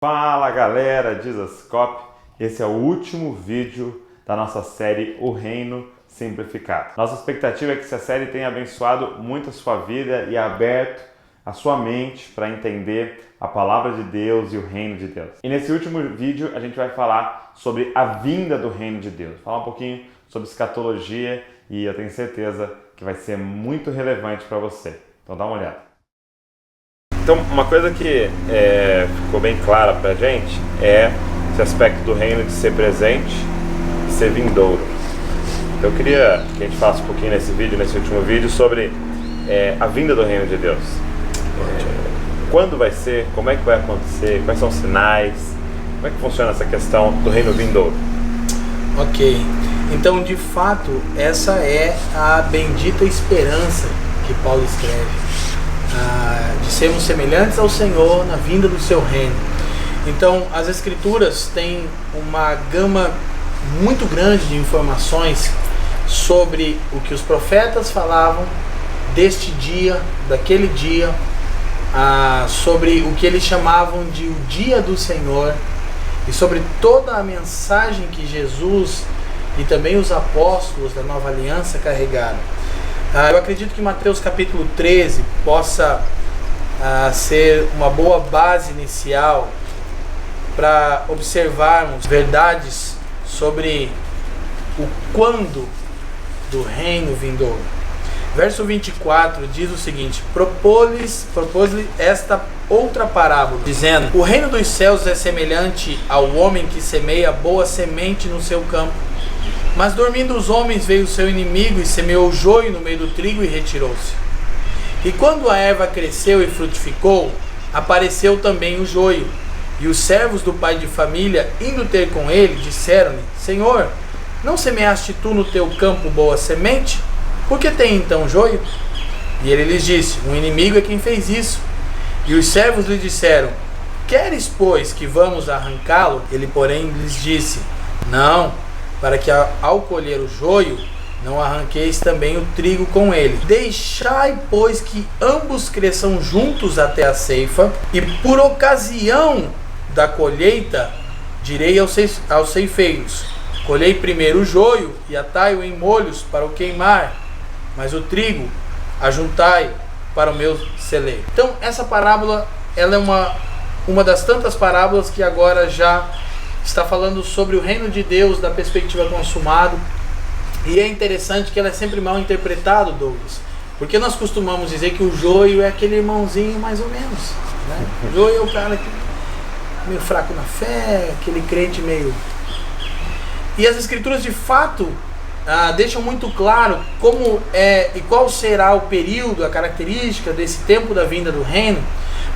Fala galera, Jesuscope, esse é o último vídeo da nossa série O Reino Simplificado. Nossa expectativa é que essa série tenha abençoado muito a sua vida e aberto a sua mente para entender a palavra de Deus e o reino de Deus. E nesse último vídeo a gente vai falar sobre a vinda do reino de Deus, falar um pouquinho sobre escatologia e eu tenho certeza que vai ser muito relevante para você. Então dá uma olhada. Então, uma coisa que ficou bem clara pra gente é esse aspecto do reino de ser presente e ser vindouro. Então, eu queria que a gente falasse um pouquinho nesse último vídeo, sobre a vinda do reino de Deus. Quando vai ser, como é que vai acontecer, quais são os sinais, como é que funciona essa questão do reino vindouro? Ok, então de fato essa é a bendita esperança que Paulo escreve. De sermos semelhantes ao Senhor na vinda do seu reino. Então as escrituras têm uma gama muito grande de informações sobre o que os profetas falavam deste dia, daquele dia, sobre o que eles chamavam de o dia do Senhor e sobre toda a mensagem que Jesus e também os apóstolos da nova aliança carregaram. Eu acredito que Mateus capítulo 13 possa ser uma boa base inicial para observarmos verdades sobre o quando do reino vindouro. Verso 24 diz o seguinte: propôs-lhe esta outra parábola, dizendo: o reino dos céus é semelhante ao homem que semeia boa semente no seu campo. Mas dormindo os homens, veio o seu inimigo e semeou o joio no meio do trigo e retirou-se. E quando a erva cresceu e frutificou, apareceu também o joio. E os servos do pai de família, indo ter com ele, disseram-lhe: Senhor, não semeaste tu no teu campo boa semente? Por que tem então joio? E ele lhes disse: o inimigo é quem fez isso. E os servos lhe disseram: queres, pois, que vamos arrancá-lo? Ele, porém, lhes disse: não, para que ao colher o joio, não arranqueis também o trigo com ele. Deixai, pois, que ambos cresçam juntos até a ceifa, e por ocasião da colheita, direi aos ceifeiros: colhei primeiro o joio, e atai-o em molhos para o queimar, mas o trigo ajuntai para o meu celeiro. Então, essa parábola, ela é uma das tantas parábolas que agora já está falando sobre o reino de Deus da perspectiva consumado. E é interessante que ela é sempre mal interpretada, Douglas, porque nós costumamos dizer que o joio é aquele irmãozinho mais ou menos, né? O joio é o cara que meio fraco na fé, aquele crente meio... E as escrituras de fato deixam muito claro como é e qual será o período, a característica desse tempo da vinda do reino.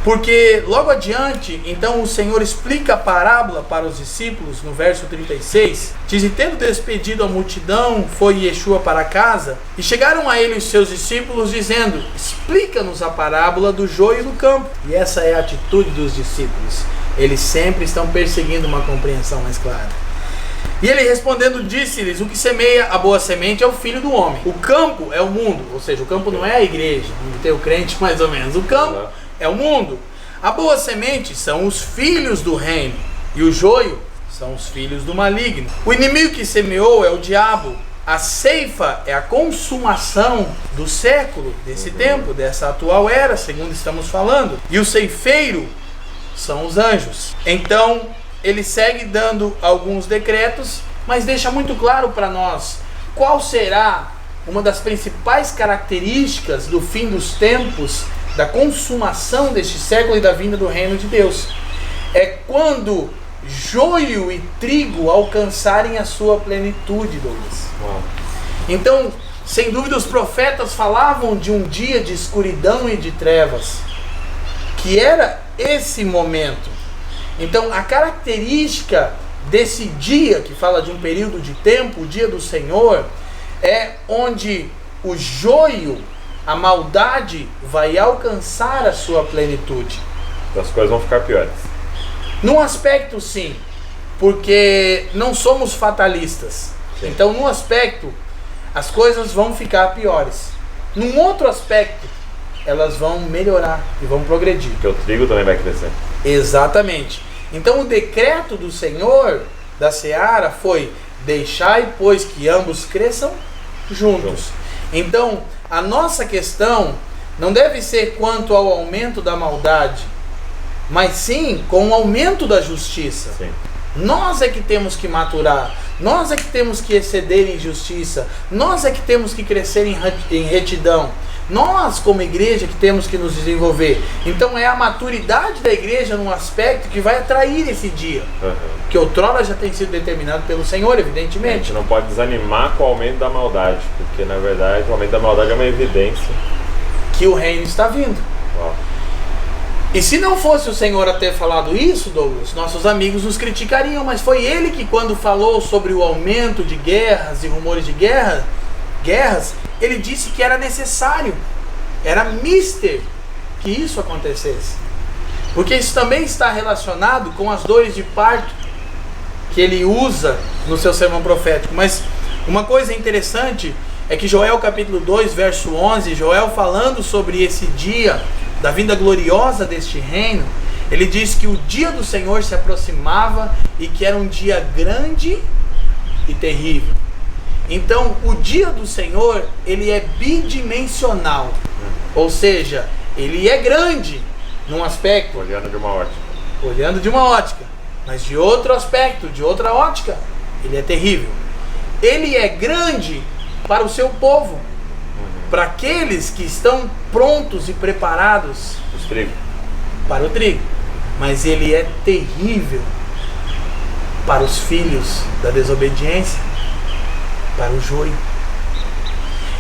Porque logo adiante, então o Senhor explica a parábola para os discípulos no verso 36. Diz: e tendo despedido a multidão, foi Yeshua para casa, e chegaram a ele os seus discípulos, dizendo: explica-nos a parábola do joio do campo. E essa é a atitude dos discípulos. Eles sempre estão perseguindo uma compreensão mais clara. E ele respondendo disse-lhes: o que semeia a boa semente é o filho do homem. O campo é o mundo, ou seja, o campo não é a igreja, onde tem o crente mais ou menos. O campo é o mundo. A boa semente são os filhos do reino, e o joio são os filhos do maligno. O inimigo que semeou é o diabo. A ceifa é a consumação do século, desse tempo, dessa atual era, segundo estamos falando. E o ceifeiro são os anjos. Então, ele segue dando alguns decretos, mas deixa muito claro para nós qual será uma das principais características do fim dos tempos, da consumação deste século e da vinda do reino de Deus. É quando joio e trigo alcançarem a sua plenitude, Douglas. Então, sem dúvida, os profetas falavam de um dia de escuridão e de trevas, que era esse momento. Então, a característica desse dia, que fala de um período de tempo, o dia do Senhor, é onde o joio, a maldade, vai alcançar a sua plenitude. As coisas vão ficar piores. Num aspecto, sim, porque não somos fatalistas. Sim. Então, num aspecto, as coisas vão ficar piores. Num outro aspecto, elas vão melhorar e vão progredir. Porque o trigo também vai crescer. Exatamente. Então o decreto do Senhor da seara foi: deixai, pois, que ambos cresçam juntos. Então a nossa questão não deve ser quanto ao aumento da maldade, mas sim com o aumento da justiça. Sim. Nós é que temos que maturar, nós é que temos que exceder em justiça, nós é que temos que crescer em retidão, nós como igreja que temos que nos desenvolver. Então é a maturidade da igreja num aspecto que vai atrair esse dia, que outrora já tem sido determinado pelo Senhor, evidentemente. A gente não pode desanimar com o aumento da maldade, porque na verdade o aumento da maldade é uma evidência que o reino está vindo. Uau. E se não fosse o Senhor a ter falado isso, Douglas, nossos amigos nos criticariam, mas foi Ele que, quando falou sobre o aumento de guerras e rumores de guerras, Ele disse que era necessário, era mister que isso acontecesse. Porque isso também está relacionado com as dores de parto que Ele usa no seu sermão profético. Mas uma coisa interessante é que Joel capítulo 2, verso 11, Joel falando sobre esse dia da vinda gloriosa deste reino, ele diz que o dia do Senhor se aproximava e que era um dia grande e terrível. Então, o dia do Senhor, ele é bidimensional, ou seja, ele é grande num aspecto, olhando de uma ótica, mas de outro aspecto, de outra ótica, ele é terrível. Ele é grande para o seu povo, para aqueles que estão prontos e preparados para o trigo, mas ele é terrível para os filhos da desobediência, para o joio.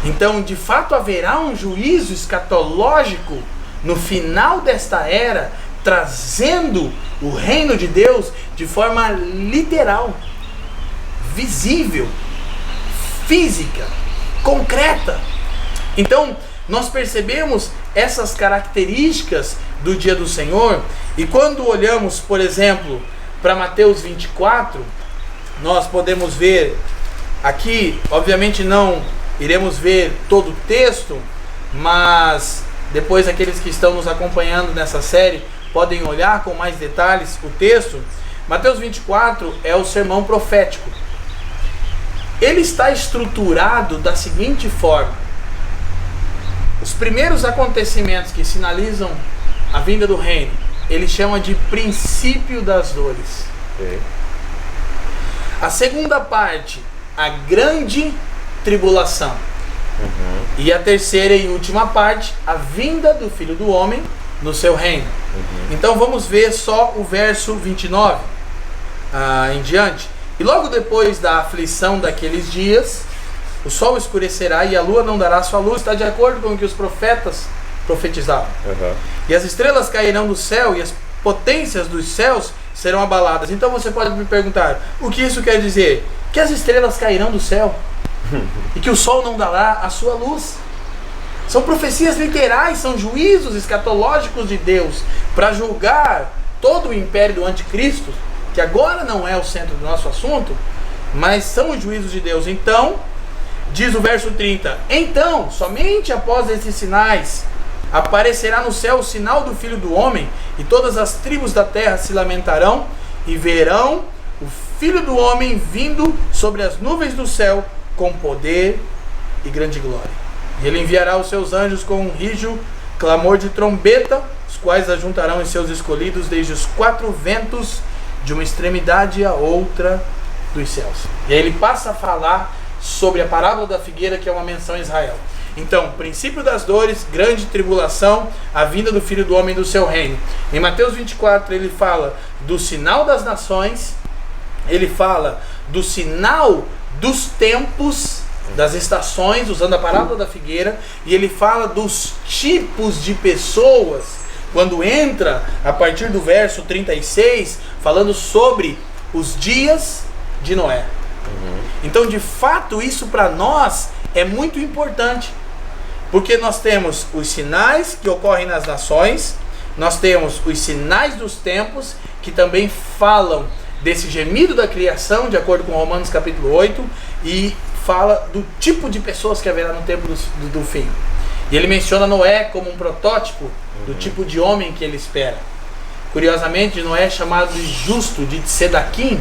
Então, de fato, haverá um juízo escatológico no final desta era, trazendo o reino de Deus de forma literal, visível, física, concreta. Então, nós percebemos essas características do dia do Senhor, e quando olhamos, por exemplo, para Mateus 24, nós podemos ver aqui, obviamente não iremos ver todo o texto, mas depois aqueles que estão nos acompanhando nessa série podem olhar com mais detalhes o texto. Mateus 24 é o sermão profético. Ele está estruturado da seguinte forma: os primeiros acontecimentos que sinalizam a vinda do reino, ele chama de princípio das dores. A segunda parte, a grande tribulação. E a terceira e última parte, a vinda do Filho do Homem no seu reino. Então vamos ver só o verso 29 em diante. E logo depois da aflição daqueles dias, o sol escurecerá e a lua não dará sua luz. Está de acordo com o que os profetas profetizavam. E as estrelas cairão do céu e as potências dos céus serão abaladas. Então você pode me perguntar, o que isso quer dizer? Que as estrelas cairão do céu e que o sol não dará a sua luz. São profecias literais, são juízos escatológicos de Deus para julgar todo o império do anticristo, que agora não é o centro do nosso assunto, mas são os juízos de Deus. Então, diz o verso 30, então, somente após esses sinais, aparecerá no céu o sinal do Filho do Homem, e todas as tribos da terra se lamentarão, e verão o Filho do Homem vindo sobre as nuvens do céu, com poder e grande glória. E ele enviará os seus anjos com um rijo clamor de trombeta, os quais ajuntarão os seus escolhidos desde os quatro ventos, de uma extremidade à outra dos céus. E aí ele passa a falar sobre a parábola da figueira, que é uma menção a Israel. Então, princípio das dores, grande tribulação, a vinda do Filho do Homem do seu reino. Em Mateus 24 ele fala do sinal das nações, ele fala do sinal dos tempos, das estações, usando a parábola da figueira, e ele fala dos tipos de pessoas, quando entra a partir do verso 36, falando sobre os dias de Noé. Então, de fato, isso para nós é muito importante, porque nós temos os sinais que ocorrem nas nações, nós temos os sinais dos tempos, que também falam desse gemido da criação, de acordo com Romanos capítulo 8, e fala do tipo de pessoas que haverá no tempo do fim. E ele menciona Noé como um protótipo do tipo de homem que ele espera. curiosamente, Noé é chamado de justo, de tzedakim,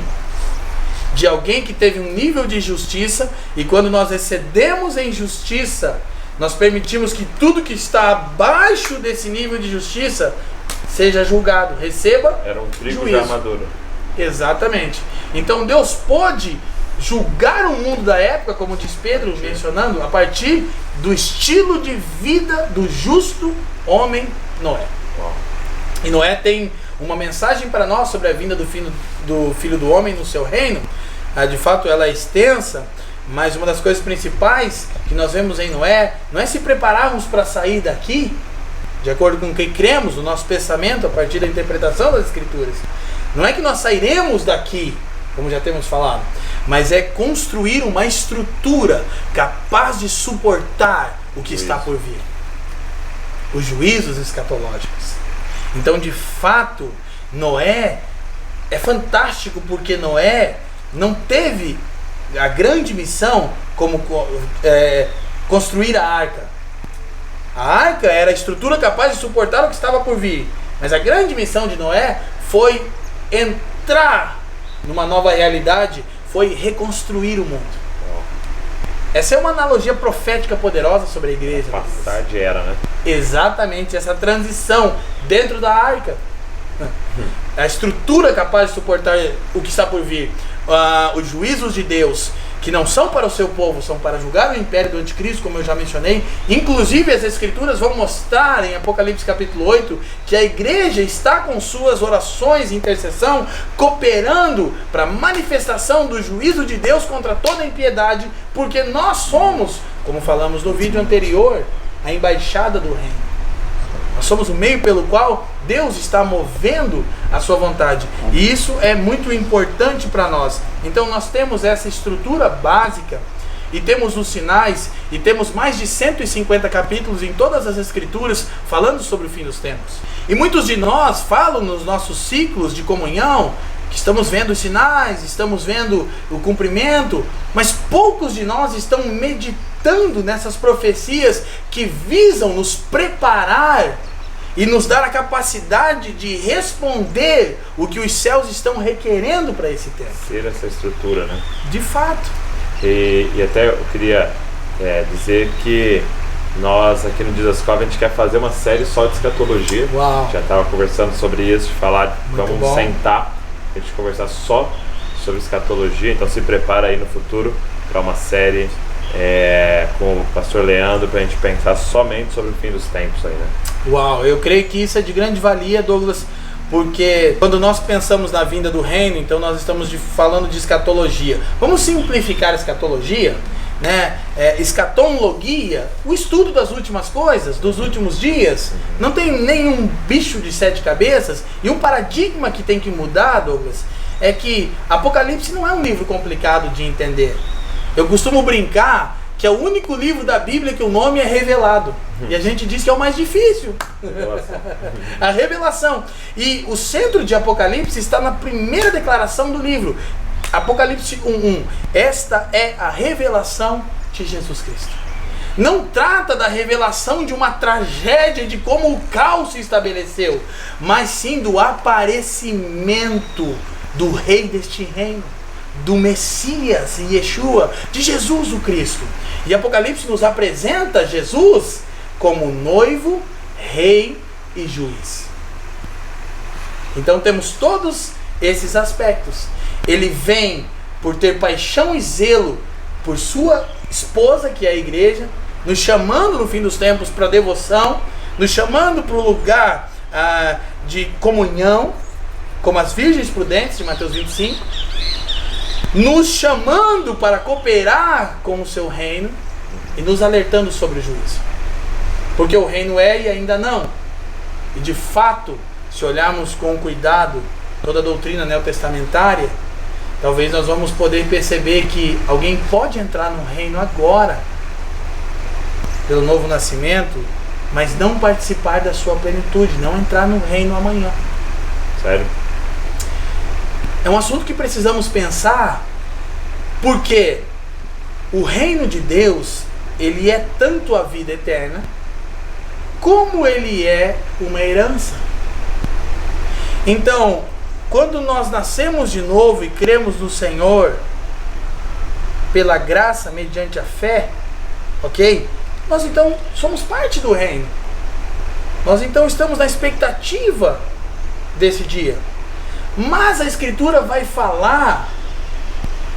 de alguém que teve um nível de justiça, e quando nós excedemos em justiça, nós permitimos que tudo que está abaixo desse nível de justiça seja julgado, receba Era um trigo juízo. já maduro. Exatamente. Então Deus pôde julgar o mundo da época, como diz Pedro mencionando, a partir do estilo de vida do justo homem Noé. Uau. E Noé tem uma mensagem para nós sobre a vinda do Filho do Homem no seu reino. De fato ela é extensa, mas uma das coisas principais que nós vemos em Noé não é se prepararmos para sair daqui, de acordo com o que cremos, o nosso pensamento a partir da interpretação das Escrituras. Não é que nós sairemos daqui, como já temos falado, mas é construir uma estrutura capaz de suportar o que está por vir. Os juízos escatológicos. Então, de fato, Noé é fantástico, porque Noé não teve a grande missão como construir a arca. A arca era a estrutura capaz de suportar o que estava por vir. Mas a grande missão de Noé foi entrar numa nova realidade, foi reconstruir o mundo. Essa é uma analogia profética poderosa sobre a igreja. Passar de era, né? Exatamente, essa transição dentro da arca. A estrutura capaz de suportar o que está por vir. Os juízos de Deus, que não são para o seu povo, são para julgar o império do anticristo, como eu já mencionei. Inclusive as escrituras vão mostrar em Apocalipse capítulo 8 que a igreja está com suas orações e intercessão cooperando para a manifestação do juízo de Deus contra toda a impiedade, porque nós somos, como falamos no vídeo anterior, a embaixada do reino. Nós somos o meio pelo qual Deus está movendo a sua vontade. E isso é muito importante para nós. Então nós temos essa estrutura básica, e temos os sinais, e temos mais de 150 capítulos em todas as escrituras falando sobre o fim dos tempos. E muitos de nós falam nos nossos ciclos de comunhão que estamos vendo os sinais, estamos vendo o cumprimento, mas poucos de nós estão meditando nessas profecias que visam nos preparar e nos dar a capacidade de responder o que os céus estão requerendo para esse tempo. Ser essa estrutura, né? De fato. E até eu queria dizer que nós aqui no Didascope a gente quer fazer uma série só de escatologia. Uau. Já estava conversando sobre isso, de falar, Muito vamos bom. sentar, a gente conversar só sobre escatologia. Então se prepara aí no futuro para uma série com o pastor Leandro, para a gente pensar somente sobre o fim dos tempos aí, né? Uau, eu creio que isso é de grande valia, Douglas, porque quando nós pensamos na vinda do reino, então nós estamos falando de escatologia. Vamos simplificar a escatologia, né? Escatologia, o estudo das últimas coisas, dos últimos dias. Não tem nenhum bicho de 7 cabeças. E um paradigma que tem que mudar, Douglas, é que Apocalipse não é um livro complicado de entender. Eu costumo brincar que é o único livro da Bíblia que o nome é revelado. E a gente diz que é o mais difícil. A revelação. E o centro de Apocalipse está na primeira declaração do livro. Apocalipse 1:1. Esta é a revelação de Jesus Cristo. Não trata da revelação de uma tragédia, de como o caos se estabeleceu, mas sim do aparecimento do rei deste reino, do Messias, Yeshua, de Jesus o Cristo. E Apocalipse nos apresenta Jesus como noivo, rei e juiz. Então temos todos esses aspectos. Ele vem por ter paixão e zelo por sua esposa, que é a igreja, nos chamando no fim dos tempos para devoção, nos chamando para o lugar de comunhão, como as virgens prudentes de Mateus 25, nos chamando para cooperar com o seu reino e nos alertando sobre o juízo. Porque o reino é e ainda não. E de fato, se olharmos com cuidado toda a doutrina neotestamentária, talvez nós vamos poder perceber que alguém pode entrar no reino agora, pelo novo nascimento, mas não participar da sua plenitude, não entrar no reino amanhã. Sério? É um assunto que precisamos pensar, porque o reino de Deus, ele é tanto a vida eterna, como ele é uma herança. Então, quando nós nascemos de novo e cremos no Senhor, pela graça, mediante a fé, ok? Nós então somos parte do reino. Nós então estamos na expectativa desse dia. Mas a Escritura vai falar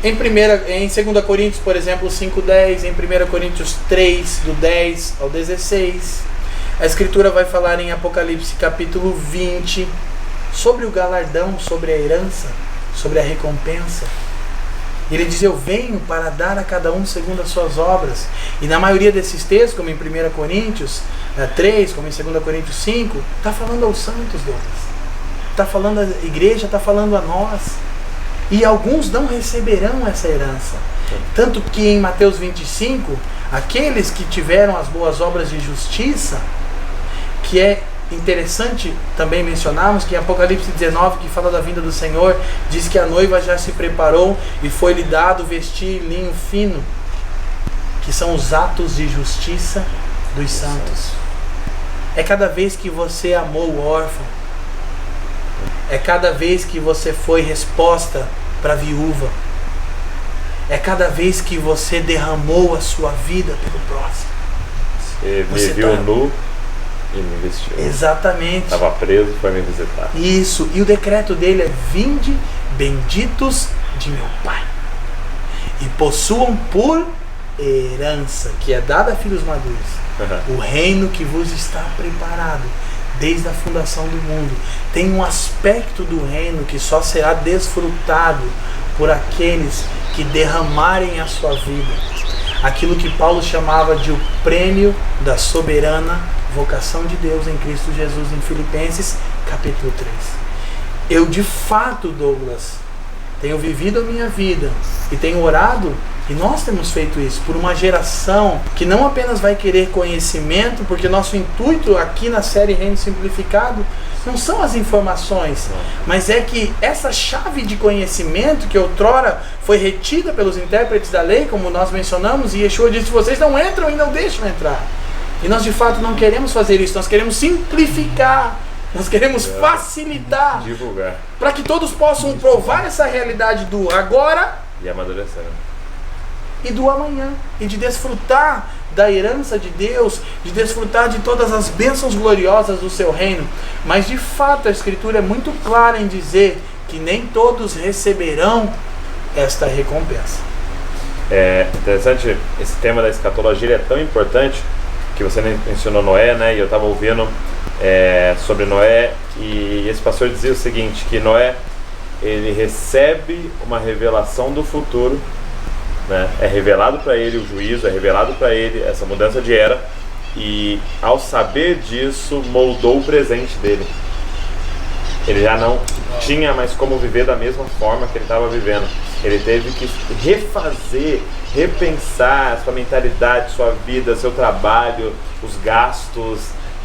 em 2 Coríntios, por exemplo, 5:10, em 1 Coríntios 3, do 10 ao 16. A Escritura vai falar em Apocalipse capítulo 20 sobre o galardão, sobre a herança, sobre a recompensa. Ele diz: eu venho para dar a cada um segundo as suas obras. E na maioria desses textos, como em 1 Coríntios 3, como em 2 Coríntios 5, está falando aos santos, Douglas. Está falando à igreja, está falando a nós. E alguns não receberão essa herança. Tanto que em Mateus 25, aqueles que tiveram as boas obras de justiça, que é interessante também mencionarmos que em Apocalipse 19, que fala da vinda do Senhor, diz que a noiva já se preparou e foi-lhe dado vestir linho fino, que são os atos de justiça dos santos. É cada vez que você amou o órfão, é cada vez que você foi resposta para a viúva, é cada vez que você derramou a sua vida pelo próximo. Você me viu nu e me vestiu. Exatamente. Estava preso, foi me visitar. Isso. E o decreto dele é: vinde, benditos de meu Pai, e possuam por herança, que é dada a filhos maduros, o reino que vos está preparado desde a fundação do mundo. Tem um aspecto do reino que só será desfrutado por aqueles que derramarem a sua vida. Aquilo que Paulo chamava de o prêmio da soberana vocação de Deus em Cristo Jesus, em Filipenses capítulo 3. Eu de fato, Douglas, tenho vivido a minha vida e tenho orado, e nós temos feito isso, por uma geração que não apenas vai querer conhecimento, porque nosso intuito aqui na série Reino Simplificado não são as informações, mas é que essa chave de conhecimento que outrora foi retida pelos intérpretes da lei, como nós mencionamos, e Yeshua disse: vocês não entram e não deixam entrar. E nós de fato não queremos fazer isso, nós queremos simplificar, nós queremos facilitar, divulgar, para que todos possam provar essa realidade do agora e amadurecer, e do amanhã, e de desfrutar da herança de Deus, de desfrutar de todas as bênçãos gloriosas do seu reino. Mas de fato a Escritura é muito clara em dizer que nem todos receberão esta recompensa. É interessante, esse tema da escatologia ele é tão importante, que você mencionou Noé, né? E eu estava ouvindo sobre Noé, e esse pastor dizia o seguinte, que Noé, ele recebe uma revelação do futuro, né? É revelado para ele o juízo, é revelado para ele essa mudança de era, e ao saber disso, moldou o presente dele. Ele já não tinha mais como viver da mesma forma que ele estava vivendo. Ele teve que refazer, repensar a sua mentalidade, sua vida, seu trabalho, os gastos,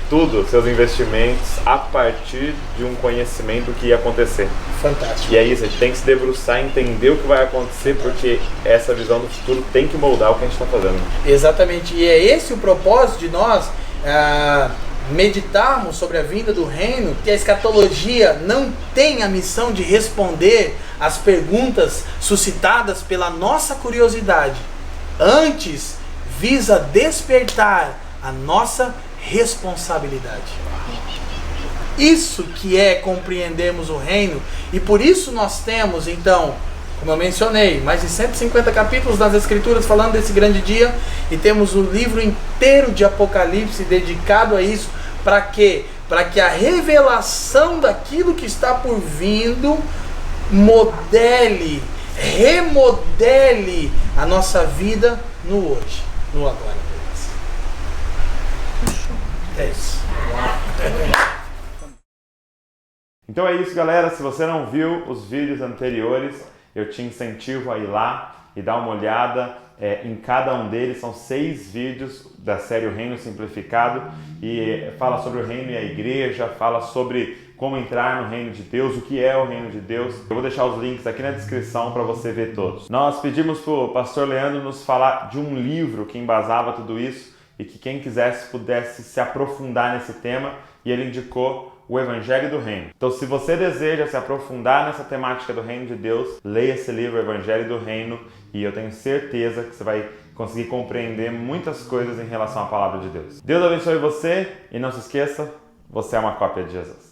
tudo, seus investimentos, a partir de um conhecimento que ia acontecer. Fantástico. E é isso, a gente tem que se debruçar, entender o que vai acontecer, porque essa visão do futuro tem que moldar o que a gente está fazendo. Exatamente, e é esse o propósito de nós meditarmos sobre a vinda do reino, que a escatologia não tem a missão de responder às perguntas suscitadas pela nossa curiosidade. Antes, visa despertar a nossa responsabilidade. Isso que é compreendermos o reino, e por isso nós temos, então, como eu mencionei, mais de 150 capítulos das Escrituras falando desse grande dia, e temos o livro inteiro de Apocalipse dedicado a isso. Para quê? Para que a revelação daquilo que está por vindo remodele a nossa vida no hoje, no agora. É isso. Então é isso, galera. Se você não viu os vídeos anteriores, eu te incentivo a ir lá e dar uma olhada. Em cada um deles são 6 vídeos da série O Reino Simplificado, e fala sobre o reino e a igreja, fala sobre como entrar no reino de Deus, o que é o reino de Deus. Eu vou deixar os links aqui na descrição para você ver todos. Nós pedimos para o pastor Leandro nos falar de um livro que embasava tudo isso, e que quem quisesse pudesse se aprofundar nesse tema, e ele indicou O Evangelho do Reino. Então, se você deseja se aprofundar nessa temática do Reino de Deus, leia esse livro, O Evangelho do Reino, e eu tenho certeza que você vai conseguir compreender muitas coisas em relação à palavra de Deus. Deus abençoe você e não se esqueça, você é uma cópia de Jesus.